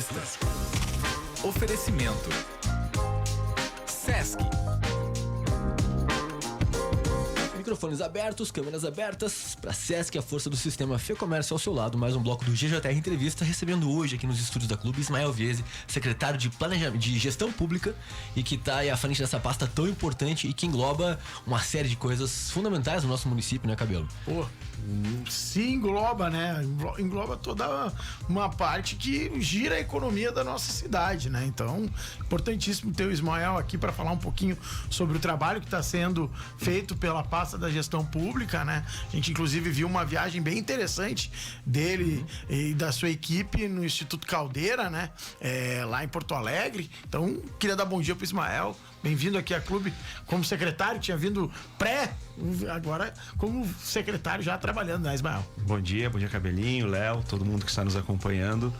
Entrevista. Oferecimento Sesc. Microfones abertos, câmeras abertas, para Sesc, a força do sistema Fê Comércio ao seu lado. Mais um bloco do GJR Entrevista, recebendo hoje aqui nos estúdios da Clube Ismael Viese, secretário de Planejamento, de Gestão Pública, e que está aí à frente dessa pasta tão importante e que engloba uma série de coisas fundamentais no nosso município, né, Cabelo? Pô, se engloba, né? Engloba toda uma parte que gira a economia da nossa cidade, né? Então, importantíssimo ter o Ismael aqui para falar um pouquinho sobre o trabalho que está sendo feito pela pasta da gestão pública, né? A gente inclusive viu uma viagem bem interessante dele e da sua equipe no Instituto Caldeira, né? Lá em Porto Alegre. Então, queria dar bom dia pro Ismael. Bem-vindo aqui à Clube como secretário, tinha vindo agora como secretário já trabalhando, né, Ismael? Bom dia Cabelinho, Léo, todo mundo que está nos acompanhando.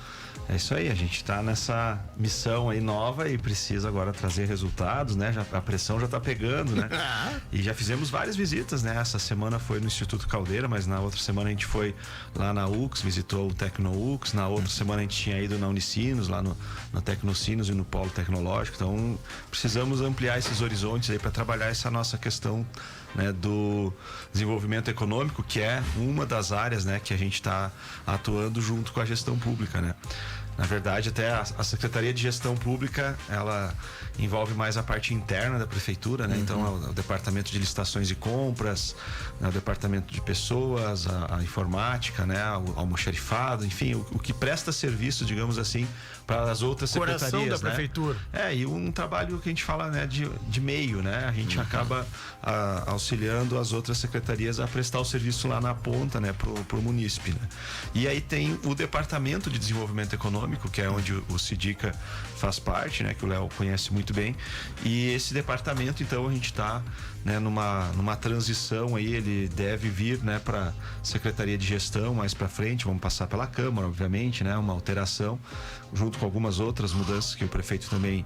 É isso aí, a gente está nessa missão aí nova e precisa agora trazer resultados, né? A pressão já está pegando, né? E já fizemos várias visitas, né? Essa semana foi no Instituto Caldeira, mas na outra semana a gente foi lá na UX, visitou o Tecno-UX. Na outra semana a gente tinha ido na Unicinos, lá no Tecnocinos e no Polo Tecnológico. Então precisamos ampliar esses horizontes aí para trabalhar essa nossa questão, né, do desenvolvimento econômico, que é uma das áreas, né, que a gente está atuando junto com a gestão pública, né? Na verdade, até a Secretaria de Gestão Pública, ela envolve mais a parte interna da prefeitura, né? Então, é o departamento de licitações e compras, né? O departamento de pessoas, a informática, né? O almoxarifado, enfim, o que presta serviço, digamos assim, para as outras secretarias. Coração da prefeitura. E um trabalho que a gente fala, né, de meio, né? A gente acaba auxiliando as outras secretarias a prestar o serviço lá na ponta, né, pro munícipe, né? E aí tem o Departamento de Desenvolvimento Econômico, que é onde o Sidica faz parte, né, que o Léo conhece muito bem. E esse departamento, então, a gente está, né, numa transição aí. Ele deve vir, né, para Secretaria de Gestão mais para frente. Vamos passar pela Câmara, obviamente, né, uma alteração junto com algumas outras mudanças que o prefeito também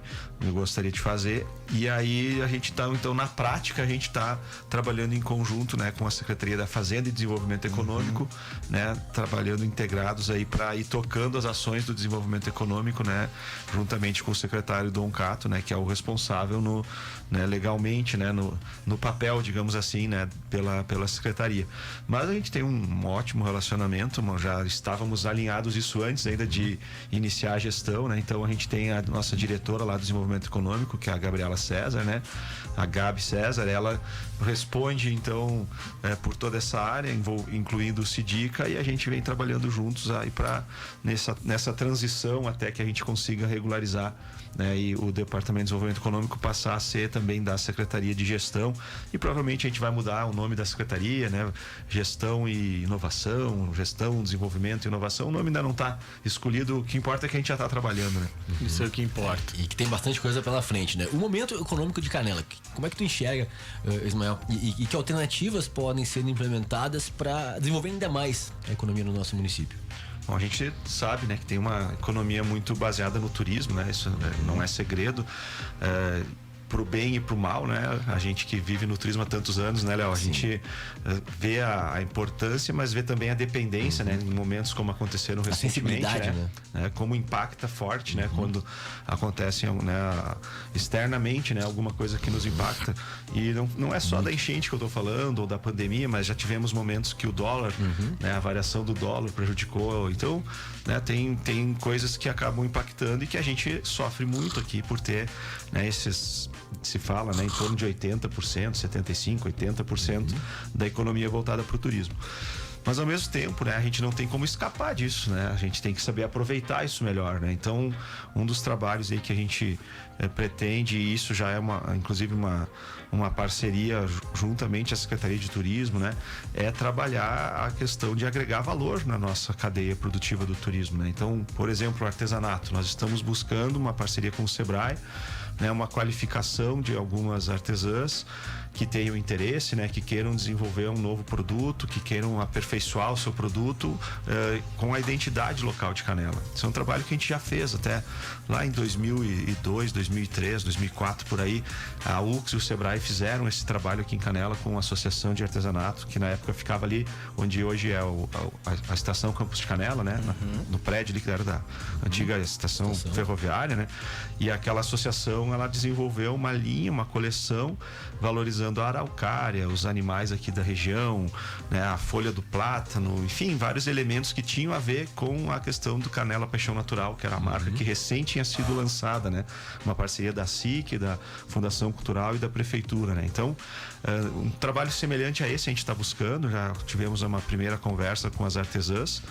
gostaria de fazer. E aí a gente está, então, na prática, a gente está trabalhando em conjunto, né, com a Secretaria da Fazenda e Desenvolvimento Econômico, né, trabalhando integrados aí para ir tocando as ações do desenvolvimento econômico, né, juntamente com o secretário Dom Cato, né, que é o responsável legalmente, né, no papel, digamos assim, né, pela secretaria. Mas a gente tem um ótimo relacionamento, já estávamos alinhados isso antes ainda de iniciar a gestão, né? Então a gente tem a nossa diretora lá do desenvolvimento econômico, que é a Gabriela César, né? A Gabi César, ela responde então por toda essa área, incluindo o Sidica, e a gente vem trabalhando juntos aí para nessa transição até que a gente consiga regularizar, né, e o Departamento de Desenvolvimento Econômico passar a ser também da Secretaria de Gestão, e provavelmente a gente vai mudar o nome da secretaria, né? Gestão e Inovação, Gestão, Desenvolvimento e Inovação. O nome ainda não está escolhido, o que importa é que a gente já está trabalhando, né? Isso é o que importa. E que tem bastante coisa pela frente, né? O momento econômico de Canela, como é que tu enxerga, Ismael? E que alternativas podem ser implementadas para desenvolver ainda mais a economia no nosso município? Bom, a gente sabe, né, que tem uma economia muito baseada no turismo, né? Isso não é segredo. Pro bem e pro mal, né? A gente que vive no turismo há tantos anos, né, Léo? A gente vê a importância, mas vê também a dependência, né? Em momentos como aconteceram recentemente, né? Como impacta forte, né? Quando acontece, né, externamente, né, alguma coisa que nos impacta. E não é só da enchente que eu tô falando, ou da pandemia, mas já tivemos momentos que o dólar, né, a variação do dólar prejudicou. Então, né, tem coisas que acabam impactando e que a gente sofre muito aqui por ter, né, se fala, né, em torno de 80%, 75%, 80% da economia voltada para o turismo. Mas ao mesmo tempo, né, a gente não tem como escapar disso, né? A gente tem que saber aproveitar isso melhor, né? Então, um dos trabalhos aí que a gente pretende, e isso já é inclusive uma parceria juntamente à Secretaria de Turismo, né? É trabalhar a questão de agregar valor na nossa cadeia produtiva do turismo, né? Então, por exemplo, o artesanato. Nós estamos buscando uma parceria com o Sebrae, né, uma qualificação de algumas artesãs que tenham interesse, né, que queiram desenvolver um novo produto, que queiram aperfeiçoar o seu produto com a identidade local de Canela. Isso é um trabalho que a gente já fez até lá em 2002, 2003, 2004, por aí. A UX e o Sebrae fizeram esse trabalho aqui em Canela com a Associação de Artesanato, que na época ficava ali onde hoje é a estação Campos de Canela, né? No prédio ali que era da antiga estação ferroviária, né? E aquela associação, ela desenvolveu uma linha, uma coleção, valorizando a araucária, os animais aqui da região, né? A folha do plátano, enfim, vários elementos que tinham a ver com a questão do Canela Paixão Natural, que era a marca que recém tinha sido lançada, né? Uma parceria da SIC, da Fundação Cultural e da Prefeitura, né? Então, um trabalho semelhante a esse a gente está buscando. Já tivemos uma primeira conversa com as artesãs.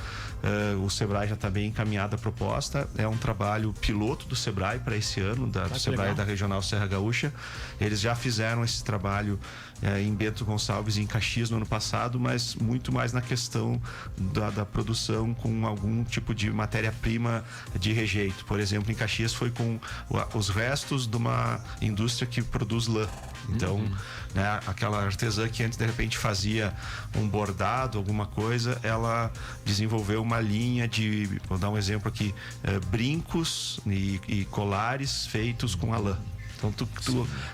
O Sebrae já está bem encaminhada a proposta. É um trabalho piloto do Sebrae para esse ano, do Sebrae da Regional Serra Gaúcha. Eles já fizeram esse trabalho em Bento Gonçalves e em Caxias no ano passado, mas muito mais na questão da produção com algum tipo de matéria-prima de rejeito. Por exemplo, em Caxias foi com os restos de uma indústria que produz lã. Então, né, aquela artesã que antes de repente fazia um bordado, alguma coisa, ela desenvolveu uma linha de, vou dar um exemplo aqui, brincos e colares feitos com a lã. Então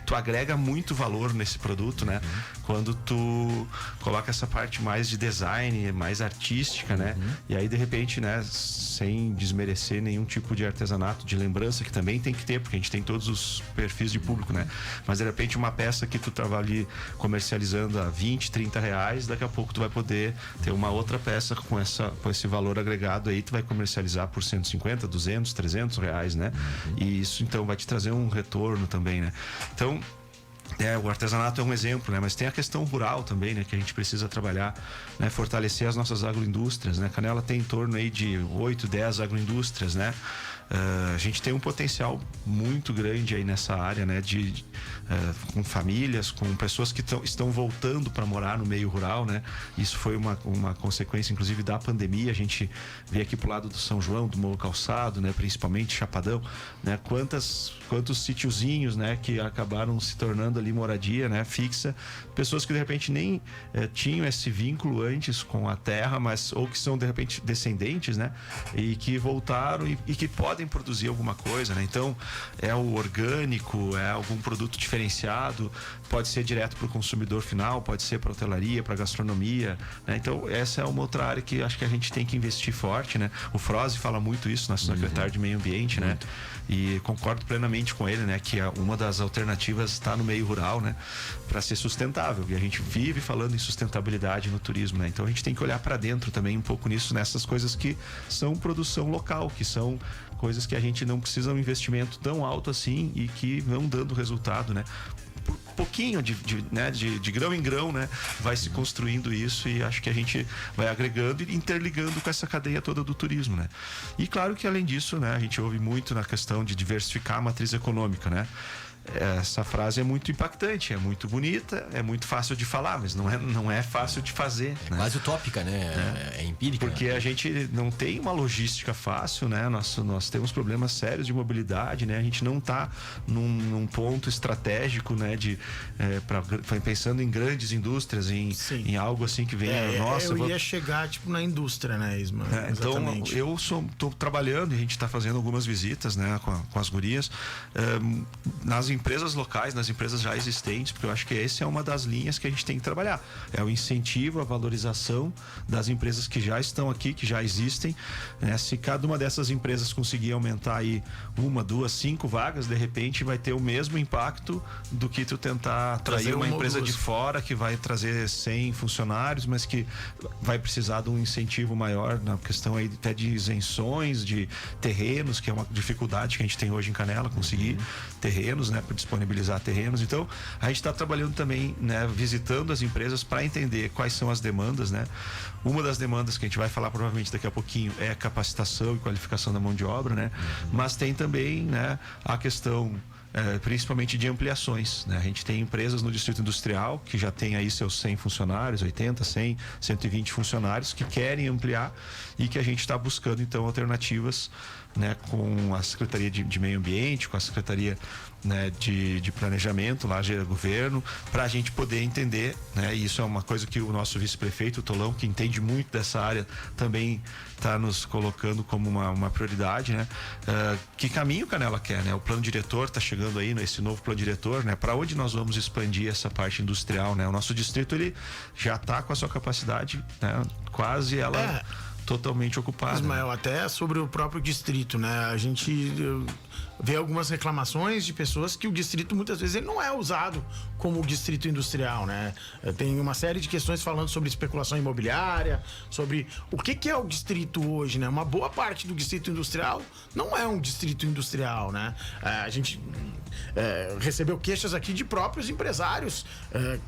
tu agrega muito valor nesse produto, né? Quando tu coloca essa parte mais de design, mais artística, né? E aí de repente, né, sem desmerecer nenhum tipo de artesanato, de lembrança, que também tem que ter, porque a gente tem todos os perfis de público, né? Mas de repente uma peça que tu tava ali comercializando a 20, 30 reais, daqui a pouco tu vai poder ter uma outra peça com esse valor agregado aí, tu vai comercializar por 150, 200, 300 reais, né? E isso então vai te trazer um retorno também, né? Então, o artesanato é um exemplo, né? Mas tem a questão rural também, né? Que a gente precisa trabalhar, né? Fortalecer as nossas agroindústrias, né? Canela tem em torno aí de 8, 10 agroindústrias, né? A gente tem um potencial muito grande aí nessa área, né? Com famílias, com pessoas que estão voltando para morar no meio rural, né? Isso foi uma consequência, inclusive, da pandemia. A gente vê aqui pro lado do São João, do Morro Calçado, né? Principalmente Chapadão, né? Quantos sítiozinhos, né? Que acabaram se tornando ali moradia, né? Fixa. Pessoas que de repente nem tinham esse vínculo antes com a terra, ou que são de repente descendentes, né? E que voltaram e que podem produzir alguma coisa, né? Então, é o orgânico, é algum produto diferenciado, pode ser direto para o consumidor final, pode ser para hotelaria, para gastronomia, né? Então, essa é uma outra área que acho que a gente tem que investir forte, né? O Froze fala muito isso, nosso secretário de Meio Ambiente, né? E concordo plenamente com ele, né? Que uma das alternativas está no meio rural, né? Para ser sustentável. E a gente vive falando em sustentabilidade no turismo, né? Então a gente tem que olhar para dentro também um pouco nisso, nessas coisas que são produção local, que são coisas que a gente não precisa um investimento tão alto assim e que vão dando resultado, né? Por pouquinho, de grão em grão, né? Vai se construindo isso e acho que a gente vai agregando e interligando com essa cadeia toda do turismo, né? E claro que além disso, né? A gente ouve muito na questão de diversificar a matriz econômica, né? Essa frase é muito impactante, é muito bonita, é muito fácil de falar, mas não é fácil de fazer. É, né? Quase utópica, né? É empírica. Porque a gente não tem uma logística fácil, né? Nós temos problemas sérios de mobilidade, né? A gente não está num ponto estratégico, né? Pensando em grandes indústrias, em algo assim que venha. Eu ia chegar na indústria, né, Isma? Então, eu estou trabalhando e a gente está fazendo algumas visitas, né? Com as gurias. Nas empresas locais, nas empresas já existentes, porque eu acho que essa é uma das linhas que a gente tem que trabalhar. É o incentivo, a valorização das empresas que já estão aqui, que já existem, né? Se cada uma dessas empresas conseguir aumentar aí 1, 2, 5 vagas, de repente vai ter o mesmo impacto do que tu tentar atrair uma empresa de fora que vai trazer 100 funcionários, mas que vai precisar de um incentivo maior na questão aí até de isenções, de terrenos, que é uma dificuldade que a gente tem hoje em Canela, conseguir terrenos, né, para disponibilizar terrenos. Então, a gente está trabalhando também, né, visitando as empresas para entender quais são as demandas, né? Uma das demandas que a gente vai falar provavelmente daqui a pouquinho é a capacitação e qualificação da mão de obra, né? Mas tem também, né, a questão principalmente de ampliações, né? A gente tem empresas no Distrito Industrial que já tem aí seus 100 funcionários, 80, 100, 120 funcionários que querem ampliar e que a gente está buscando então alternativas, né, com a Secretaria de Meio Ambiente, com a Secretaria, né, de Planejamento lá de governo, para a gente poder entender, né, e isso é uma coisa que o nosso vice-prefeito, o Tolão, que entende muito dessa área, também está nos colocando como uma prioridade, né? Que caminho Canela quer, né? O plano diretor está chegando aí, esse novo plano diretor, né? Para onde nós vamos expandir essa parte industrial, né? O nosso distrito, ele já está com a sua capacidade, né, quase ela totalmente ocupada. Ismael, até sobre o próprio distrito, né? A gente vê algumas reclamações de pessoas que o distrito muitas vezes ele não é usado como o distrito industrial, né? Tem uma série de questões falando sobre especulação imobiliária, sobre o que é o distrito hoje, né? Uma boa parte do distrito industrial não é um distrito industrial, né? A gente recebeu queixas aqui de próprios empresários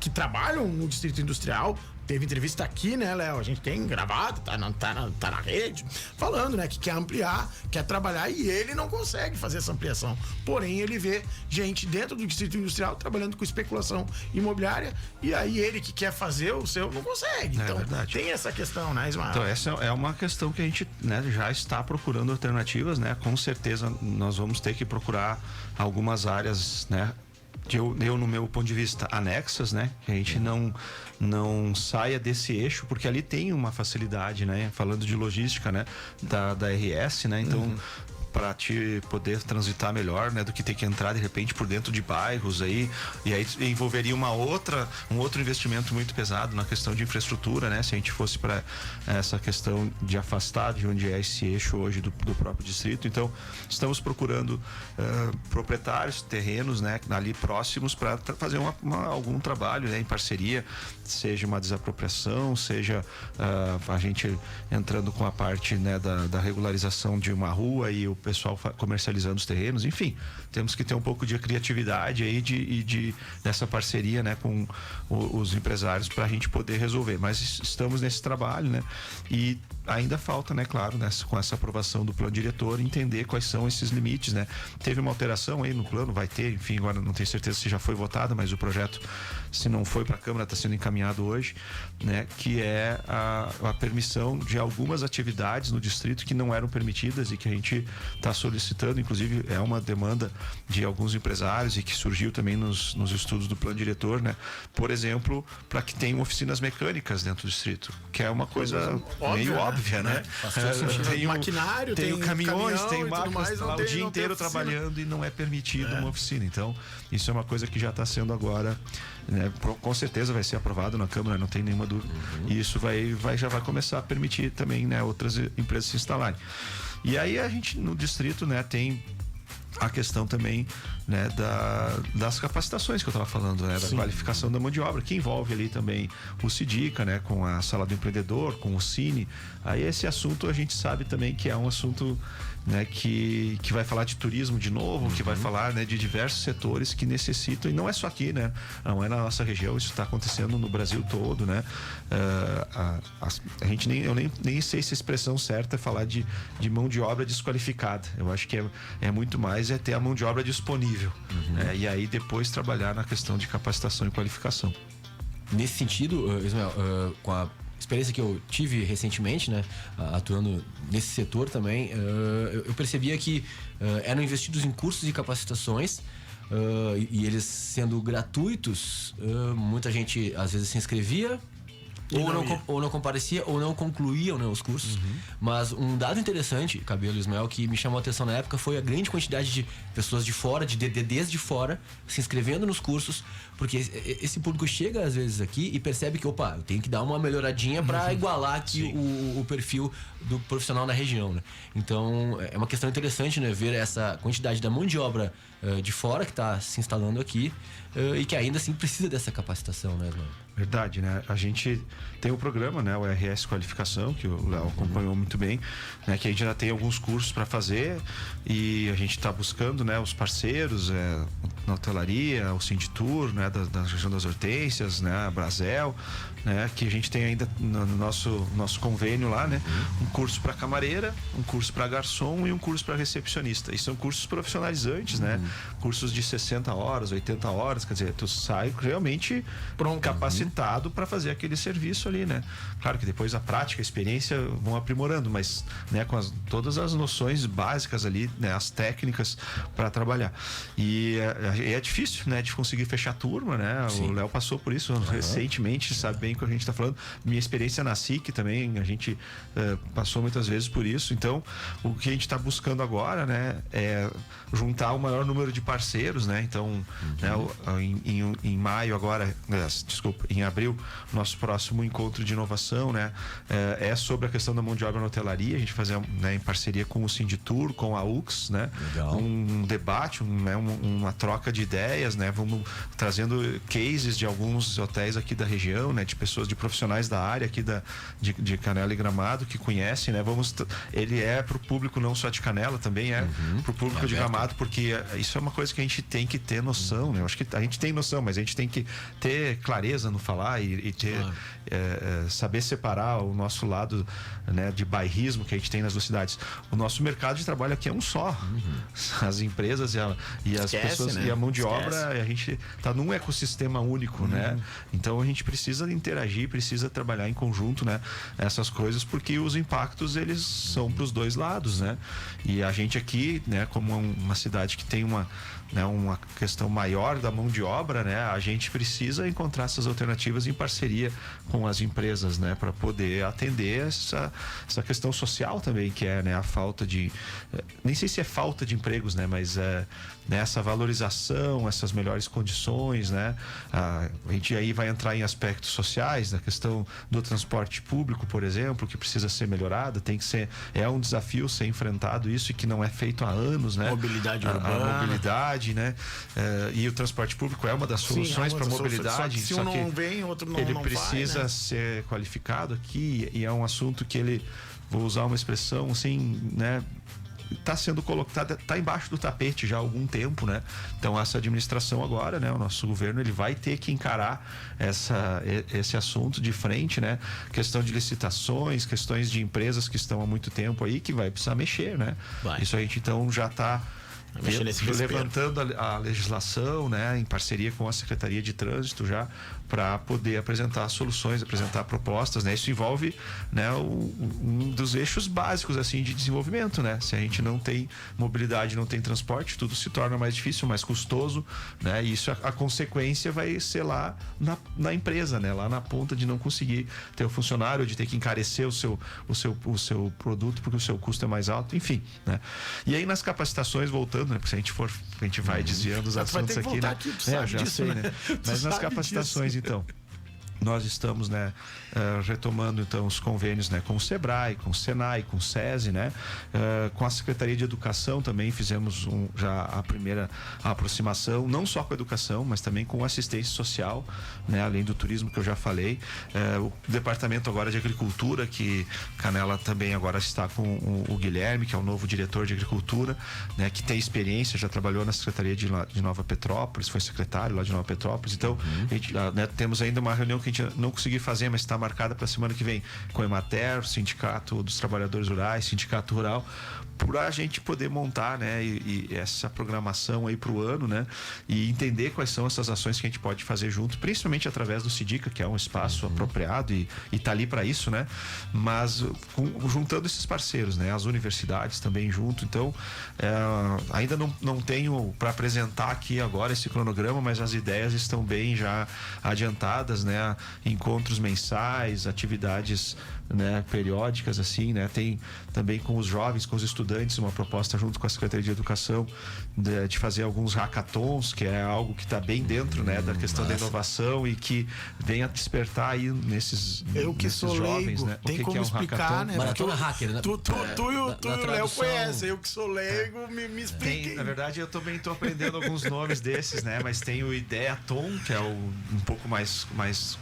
que trabalham no distrito industrial. Teve entrevista aqui, né, Léo? A gente tem gravado, tá na rede, falando, né, que quer ampliar, quer trabalhar e ele não consegue fazer essa ampliação. Porém, ele vê gente dentro do distrito industrial trabalhando com especulação imobiliária e aí ele que quer fazer o seu não consegue. Então, verdade. Tem essa questão, né, Ismael? Então, essa é uma questão que a gente, né, já está procurando alternativas, né? Com certeza nós vamos ter que procurar algumas áreas, né? Eu, no meu ponto de vista, anexas, né? Que a gente não saia desse eixo, porque ali tem uma facilidade, né? Falando de logística, né? Da RS, né? Então, para te poder transitar melhor, né, do que ter que entrar de repente por dentro de bairros aí, e aí envolveria um outro investimento muito pesado na questão de infraestrutura, né, se a gente fosse para essa questão de afastar de onde é esse eixo hoje do próprio distrito. Então, estamos procurando proprietários, terrenos, né, ali próximos para fazer algum trabalho, né, em parceria, seja uma desapropriação, seja a gente entrando com a parte, né, da regularização de uma rua e o pessoal comercializando os terrenos, enfim, temos que ter um pouco de criatividade aí dessa parceria, né, com os empresários para a gente poder resolver, mas estamos nesse trabalho, né, e ainda falta, né, claro, né, com essa aprovação do plano diretor, entender quais são esses limites, né. Teve uma alteração aí no plano, vai ter, enfim, agora não tenho certeza se já foi votado, mas o projeto, se não foi para a Câmara, está sendo encaminhado hoje, né, que é a permissão de algumas atividades no distrito que não eram permitidas e que a gente está solicitando, inclusive é uma demanda de alguns empresários e que surgiu também nos estudos do plano diretor, né, por exemplo, para que tenham oficinas mecânicas dentro do distrito, que é uma coisa meio óbvia, né? Tem maquinário, tem caminhões, caminhão, tem máquinas lá o dia inteiro oficina. trabalhando e não é permitido uma oficina. Então, isso é uma coisa que já está sendo agora, né, com certeza vai ser aprovado na Câmara, não tem nenhuma dúvida. E isso já vai começar a permitir também, né, outras empresas se instalarem. E aí a gente no distrito, né, tem a questão também, né, das capacitações que eu estava falando, né, da qualificação da mão de obra, que envolve ali também o Sidica, né, com a Sala do Empreendedor, com o Cine. Aí esse assunto a gente sabe também que é um assunto, né, que vai falar de turismo de novo, que vai falar, né, de diversos setores que necessitam, e não é só aqui, né, não é na nossa região, isso está acontecendo no Brasil todo, né. A gente eu nem sei se a expressão certa é falar de mão de obra desqualificada. Eu acho que é muito mais ter a mão de obra disponível, né, e aí depois trabalhar na questão de capacitação e qualificação. Nesse sentido, Ismael, com a experiência que eu tive recentemente, né, atuando nesse setor também, eu percebia que eram investidos em cursos e capacitações, e eles sendo gratuitos, muita gente às vezes se inscrevia ou não comparecia ou não concluíam, né, os cursos. Mas um dado interessante, Cabelo e Ismael, que me chamou a atenção na época foi a grande quantidade de pessoas de fora, de DDDs de fora, se inscrevendo nos cursos, porque esse público chega às vezes aqui e percebe que, opa, eu tenho que dar uma melhoradinha para igualar aqui o perfil do profissional na região, né? Então é uma questão interessante, né, ver essa quantidade da mão de obra de fora que está se instalando aqui e que ainda assim precisa dessa capacitação, né, Ismael? Verdade, né? A gente tem o programa, né, o RS Qualificação, que o Léo acompanhou muito bem, né, que a gente já tem alguns cursos para fazer e a gente está buscando, né, os parceiros, na hotelaria, o Sinditur, né, da região das Hortênsias, né, a Brasel, né, que a gente tem ainda no nosso convênio lá, né, um curso para camareira, um curso para garçom e um curso para recepcionista. E são cursos profissionalizantes, né, cursos de 60 horas, 80 horas, quer dizer, tu sai realmente capacitado para fazer aquele serviço ali, né. Claro que depois a prática, a experiência vão aprimorando, mas, né, com todas as noções básicas ali, né, as técnicas para trabalhar. E é difícil, né, de conseguir fechar turma, né. Sim. O Léo passou por isso recentemente, sabe bem o que a gente está falando. Minha experiência na SIC também, a gente passou muitas vezes por isso. Então, o que a gente está buscando agora, né, é juntar o maior número de parceiros, né. Então, né, em maio agora, desculpa, em abril, nosso próximo encontro de inovação, né, é sobre a questão da mão de obra na hotelaria. A gente fazer, né, em parceria com o Sinditur, com a UX, né, um debate, uma troca de ideias, né, vamos trazendo cases de alguns hotéis aqui da região, né, de pessoas, de profissionais da área aqui de Canela e Gramado que conhecem, né, ele é para o público não só de Canela, também é para o público de Gramado, porque isso é uma coisa que a gente tem que ter noção, né, eu acho que a gente tem noção, mas a gente tem que ter clareza no falar e ter, saber separar o nosso lado, né, de bairrismo que a gente tem nas duas cidades. O nosso mercado de trabalho aqui é um só. As empresas e as pessoas, né, e a mão de obra, a gente tá num ecossistema único, né? Então a gente precisa interagir, precisa trabalhar em conjunto, né, essas coisas, porque os impactos eles são para os dois lados, né? E a gente aqui, né, como uma cidade que tem uma questão maior da mão de obra, né, a gente precisa encontrar essas alternativas em parceria com as empresas, né, para poder atender essa questão social também, que é, né, a falta de, nem sei se é falta de empregos, né, mas nessa valorização, essas melhores condições, né, a gente aí vai entrar em aspectos sociais, na questão do transporte público, por exemplo, que precisa ser melhorada, é um desafio ser enfrentado isso, e que não é feito há anos, né, Mobilidade urbana. a mobilidade, né, e o transporte público é uma das soluções para a mobilidade. Se um não vem, outro não ele não precisa vai, né? ser qualificado aqui, e é um assunto que ele, vou usar uma expressão assim, né, está sendo colocado, está embaixo do tapete já há algum tempo, né? Então essa administração agora, né, o nosso governo, ele vai ter que encarar esse assunto de frente, né? Questão de licitações, questões de empresas que estão há muito tempo aí, que vai precisar mexer, né? Isso a gente então já está levantando a legislação, né, em parceria com a Secretaria de Trânsito já, para poder apresentar soluções, apresentar propostas, né? Isso envolve, né, um dos eixos básicos assim de desenvolvimento, né? Se a gente não tem mobilidade, não tem transporte, tudo se torna mais difícil, mais custoso, né? E isso, a consequência vai ser lá na empresa, né? Lá na ponta, de não conseguir ter o funcionário, de ter que encarecer o seu produto porque o seu custo é mais alto, enfim, né? E aí nas capacitações, voltando, né? Porque se a gente vai desviando os assuntos aqui, né? Já disso, sei, né? Mas nas capacitações, então, nós estamos, né, retomando então os convênios, né, com o Sebrae, com o Senai, com o SESI, né, com a Secretaria de Educação também fizemos já a primeira aproximação, não só com a educação, mas também com assistência social, né, além do turismo que eu já falei. O Departamento agora de Agricultura, que Canela também agora está com o Guilherme, que é o novo diretor de Agricultura, né, que tem experiência, já trabalhou na Secretaria de Nova Petrópolis, foi secretário lá de Nova Petrópolis. Então, a gente, né, temos ainda uma reunião que a gente não conseguiu fazer, mas está marcada para a semana que vem, com o Emater, Sindicato dos Trabalhadores Rurais, Sindicato Rural, para a gente poder montar, né, e essa programação aí para o ano, né, e entender quais são essas ações que a gente pode fazer junto, principalmente através do Sidica, que é um espaço apropriado e tá ali para isso, né, mas juntando esses parceiros, né, as universidades também junto. Então, ainda não tenho para apresentar aqui agora esse cronograma, mas as ideias estão bem já adiantadas, né, encontros mensais, atividades, né, periódicas, assim, né, tem também com os jovens, com os estudantes, uma proposta junto com a Secretaria de Educação de fazer alguns hackathons, que é algo que está bem dentro, né, da questão da inovação, e que vem a despertar aí nesses jovens, leigo, né? Tem como explicar, né? Maratona hacker, né? Tu e o Léo conhecem, eu que sou leigo, me expliquem. Na verdade, eu também estou aprendendo alguns nomes desses, né, mas tem o Ideaton, que é um pouco mais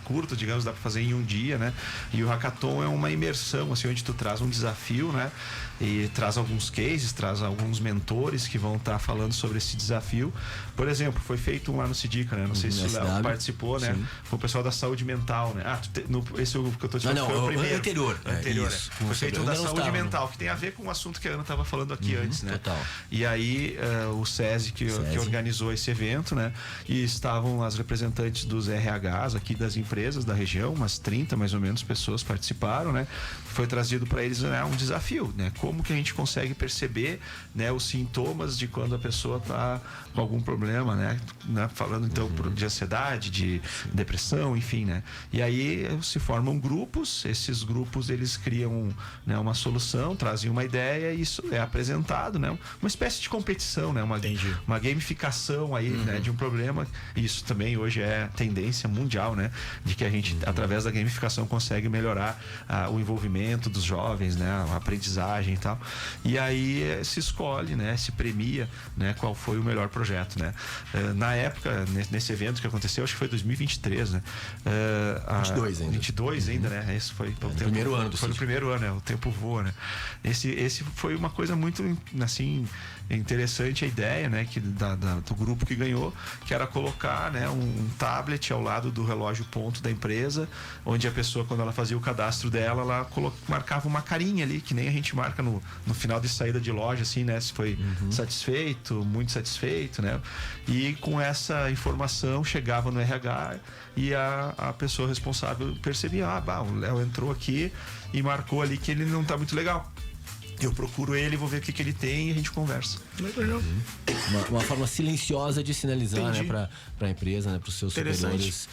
curto, digamos, dá para fazer em um dia, né, e o hackathon é uma imersão, assim, onde tu traz um desafio, né, e traz alguns cases, traz alguns mentores que vão estar falando sobre esse desafio. Por exemplo, foi feito um lá no Sidica, né? Não sei se o Léo participou, né? Sim. Foi o pessoal da saúde mental, né? Esse é o que eu tô te falando, foi o primeiro. Anterior. Anterior, Isso, né? Foi feito da saúde estava, mental, que tem a ver com o assunto que a Ana estava falando aqui antes, né? Total. E aí o SESI que organizou esse evento, né? E estavam as representantes dos RHs aqui das empresas da região, umas 30 mais ou menos pessoas participaram, né? Foi trazido para eles, né, um desafio, né? Como que a gente consegue perceber, né, os sintomas de quando a pessoa está com algum problema, né? Falando então de ansiedade, de depressão, enfim, né? E aí se formam grupos, esses grupos eles criam, né, uma solução, trazem uma ideia e isso é apresentado, né? Uma espécie de competição, né? Uma gamificação aí, né, de um problema. Isso também hoje é tendência mundial, né? De que a gente, através da gamificação, consegue melhorar o envolvimento dos jovens, né? A aprendizagem e tal. E aí se escolhe, né? Se premia, né? Qual foi o melhor projeto, né? Na época, nesse evento que aconteceu, acho que foi 2023, né? 22 ainda. 22 ainda, né? Esse foi o primeiro ano do Foi no primeiro ano, né? O tempo voa, né? Esse foi uma coisa muito, assim, interessante a ideia, né? Do grupo que ganhou, que era colocar, né, um tablet ao lado do relógio ponto da empresa, onde a pessoa, quando ela fazia o cadastro dela, ela marcava uma carinha ali, que nem a gente marca no final de saída de loja, assim, né? Se foi satisfeito, muito satisfeito, né? E com essa informação chegava no RH e a pessoa responsável percebia, o Léo entrou aqui e marcou ali que ele não tá muito legal. Eu procuro ele, vou ver o que ele tem e a gente conversa. Uma forma silenciosa de sinalizar, né, para a empresa, né, para os seus superiores,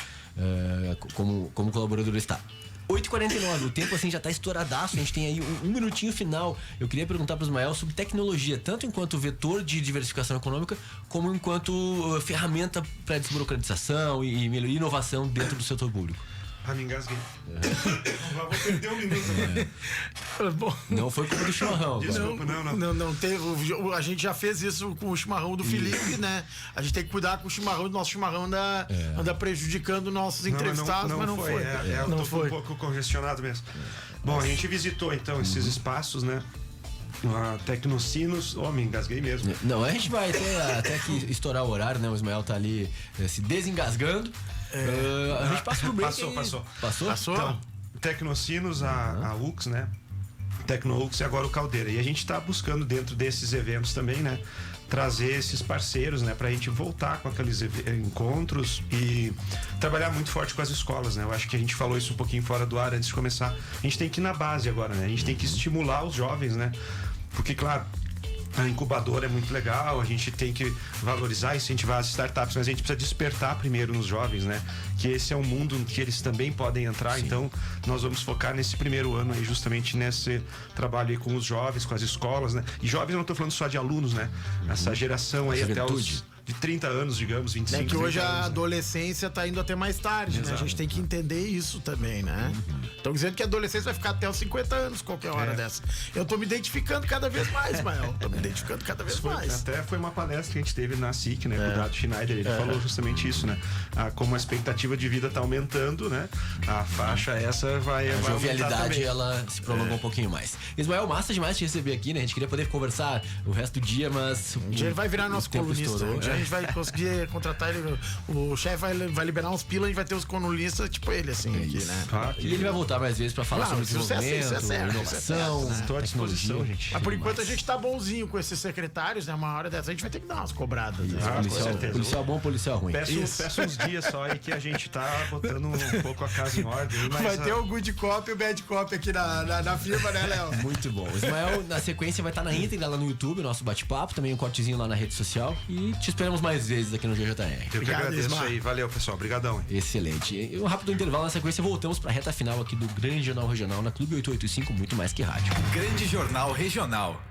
como colaborador está. 8h49, o tempo assim já tá estouradaço, a gente tem aí um minutinho final. Eu queria perguntar para o Ismael sobre tecnologia, tanto enquanto vetor de diversificação econômica, como enquanto ferramenta para desburocratização e inovação dentro do setor público. Me engasguei. Vou perder um minuto. Bom, não foi culpa do chimarrão. Desculpa, não teve. A gente já fez isso com o chimarrão do Felipe, né? A gente tem que cuidar com o chimarrão. O nosso chimarrão anda prejudicando nossos entrevistados, mas não foi. Eu tô um pouco congestionado mesmo. Bom, a gente visitou então esses espaços, né? A Tecnocinos, me engasguei mesmo. Não, a gente vai até que estourar o horário, né? O Ismael tá ali se desengasgando. A gente passa pro break. Passou? Então, Tecnocinos, a UX, né? Tecno-UX e agora o Caldeira. E a gente tá buscando dentro desses eventos também, né? Trazer esses parceiros, né? Pra gente voltar com aqueles encontros e trabalhar muito forte com as escolas, né? Eu acho que a gente falou isso um pouquinho fora do ar antes de começar. A gente tem que ir na base agora, né? A gente tem que estimular os jovens, né? Porque, claro, a incubadora é muito legal, a gente tem que valorizar e incentivar as startups, mas a gente precisa despertar primeiro nos jovens, né? Que esse é um mundo que eles também podem entrar. Sim. Então nós vamos focar nesse primeiro ano aí, justamente nesse trabalho aí com os jovens, com as escolas, né? E jovens eu não tô falando só de alunos, né? Essa geração aí até os de 30 anos, digamos, 25 anos. É que hoje a adolescência tá indo até mais tarde, né? A gente tem que entender isso também, né? Estão dizendo que a adolescência vai ficar até os 50 anos, qualquer hora dessa. Eu tô me identificando cada vez mais, Mael. Tô me identificando cada vez mais. Até foi uma palestra que a gente teve na SIC, né? Com o Dado Schneider. Ele falou justamente isso, né? Como a expectativa de vida tá aumentando, né? A faixa essa vai a jovialidade, ela se prolongou um pouquinho mais. Ismael, massa demais te receber aqui, né? A gente queria poder conversar o resto do dia, mas... Um dia ele vai virar nosso colunista. A gente vai conseguir contratar ele. O chefe vai liberar uns pila, a gente vai ter os colunistas tipo ele, assim, aqui, né? E ele vai voltar mais vezes pra falar sobre desenvolvimento, inovação, estou à disposição, gente. Mas por enquanto a gente tá bonzinho com esses secretários, né? Uma hora dessa a gente vai ter que dar umas cobradas. Né? Policial bom, policial ruim. Peço uns dias só aí que a gente tá botando um pouco a casa em ordem. Mas vai ter o good cop e o bad cop aqui na firma, né, Léo? Muito bom. O Ismael, na sequência, vai estar na íntegra lá no YouTube, nosso bate-papo, também um cortezinho lá na rede social. E te esperamos mais vezes aqui no GJR. Eu que agradeço aí. Valeu, pessoal. Obrigadão. Excelente. E um rápido intervalo, na sequência voltamos pra reta final aqui do Grande Jornal Regional na Clube 885, muito mais que rádio. Grande Jornal Regional.